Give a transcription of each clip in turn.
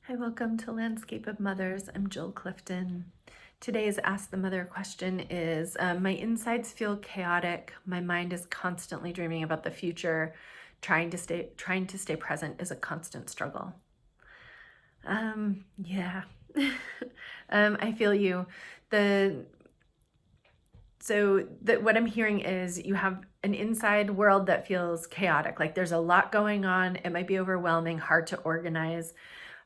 Hi, welcome to Landscape of Mothers. I'm Jill Clifton. Today's Ask the Mother question is, my insides feel chaotic. My mind is constantly dreaming about the future. Trying to stay present is a constant struggle. Yeah. I feel you. What I'm hearing is you have an inside world that feels chaotic. Like there's a lot going on. It might be overwhelming, hard to organize.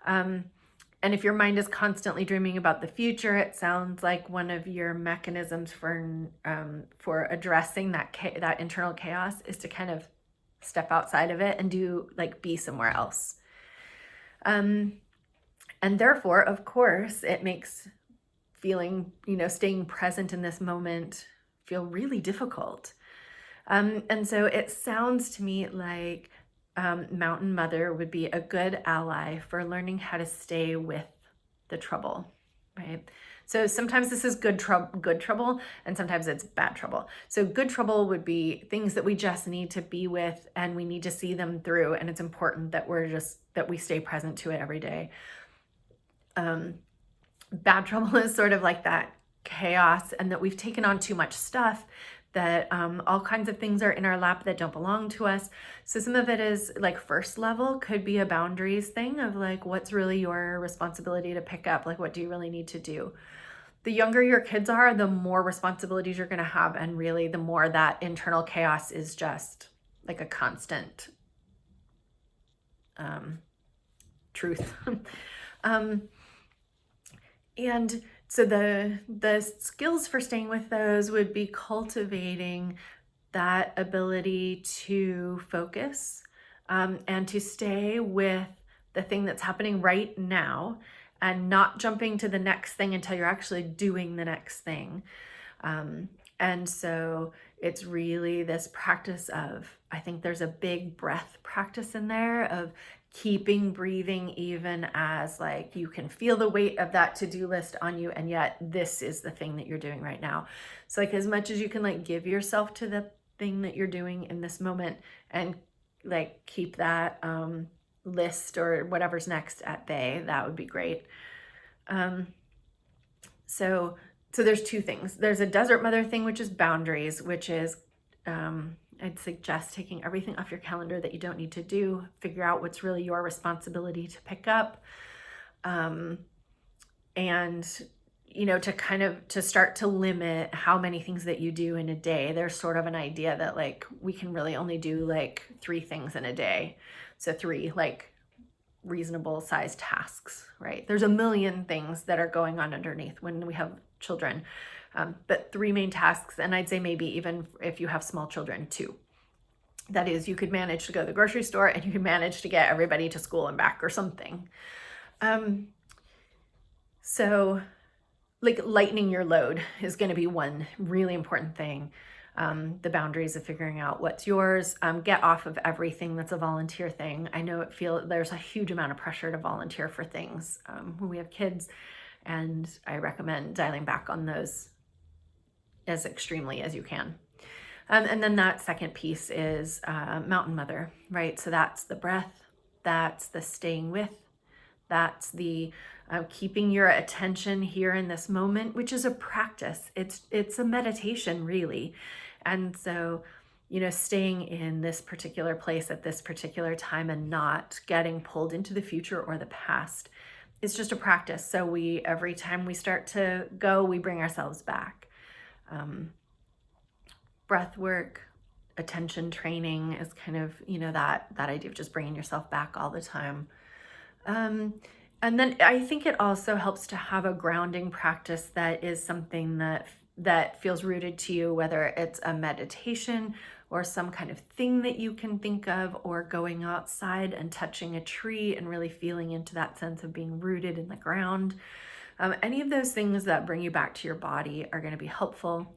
And if your mind is constantly dreaming about the future, it sounds like one of your mechanisms for addressing that internal chaos is to kind of step outside of it and be somewhere else. And therefore, of course, it makes staying present in this moment feel really difficult. And so it sounds to me like Mountain Mother would be a good ally for learning how to stay with the trouble, right? So sometimes this is good trouble, and sometimes it's bad trouble. So good trouble would be things that we just need to be with, and we need to see them through, and it's important that we stay present to it every day. Bad trouble is sort of like that chaos, and that we've taken on too much stuff, that all kinds of things are in our lap that don't belong to us. So some of it is like first level, could be a boundaries thing of like, what's really your responsibility to pick up? Like, what do you really need to do? The younger your kids are, the more responsibilities you're going to have. And really, the more that internal chaos is just like a constant truth. And so the skills for staying with those would be cultivating that ability to focus and to stay with the thing that's happening right now and not jumping to the next thing until you're actually doing the next thing. And so it's really this practice of, I think there's a big breath practice in there of keeping breathing, even as like you can feel the weight of that to-do list on you, and yet this is the thing that you're doing right now. So like as much as you can like give yourself to the thing that you're doing in this moment and like keep that list or whatever's next at bay, that would be great. So there's two things. There's a desert mother thing, which is boundaries, which is I'd suggest taking everything off your calendar that you don't need to do, figure out what's really your responsibility to pick up. And, to start to limit how many things that you do in a day. There's sort of an idea that like we can really only do like 3 things in a day. So 3 like reasonable sized tasks, right? There's a million things that are going on underneath when we have children. But 3 main tasks, and I'd say maybe even if you have small children, 2. That is, you could manage to go to the grocery store and you could manage to get everybody to school and back or something. So like lightening your load is going to be one really important thing. The boundaries of figuring out what's yours. Get off of everything that's a volunteer thing. I know there's a huge amount of pressure to volunteer for things when we have kids, and I recommend dialing back on those as extremely as you can. And then that second piece is Mountain Mother, right? So that's the breath, that's the staying with, that's the keeping your attention here in this moment, which is a practice. It's a meditation, really. And so, staying in this particular place at this particular time and not getting pulled into the future or the past is just a practice. So every time we start to go, we bring ourselves back. Breath work, attention training is kind of, that idea of just bringing yourself back all the time. And then I think it also helps to have a grounding practice that is something that feels rooted to you, whether it's a meditation or some kind of thing that you can think of, or going outside and touching a tree and really feeling into that sense of being rooted in the ground. Any of those things that bring you back to your body are going to be helpful.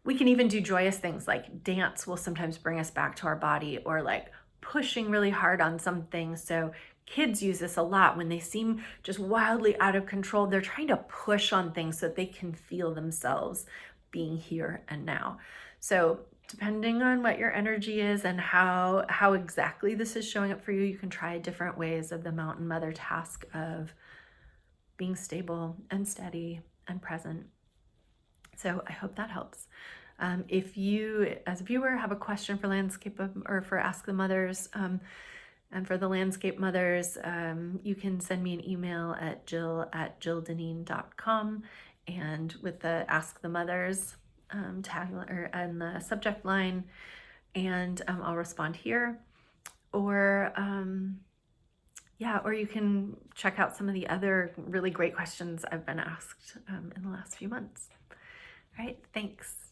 We can even do joyous things like dance will sometimes bring us back to our body, or like pushing really hard on something. So kids use this a lot when they seem just wildly out of control. They're trying to push on things so that they can feel themselves being here and now. So depending on what your energy is and how exactly this is showing up for you, you can try different ways of the Mountain Mother task of being stable and steady and present. So I hope that helps. If you, as a viewer, have a question for Landscape or for Ask the Mothers, and for the Landscape Mothers, you can send me an email at jill@jilldeneen.com, and with the Ask the Mothers tag or and the subject line, and I'll respond here. Or yeah, or you can check out some of the other really great questions I've been asked in the last few months. All right, thanks.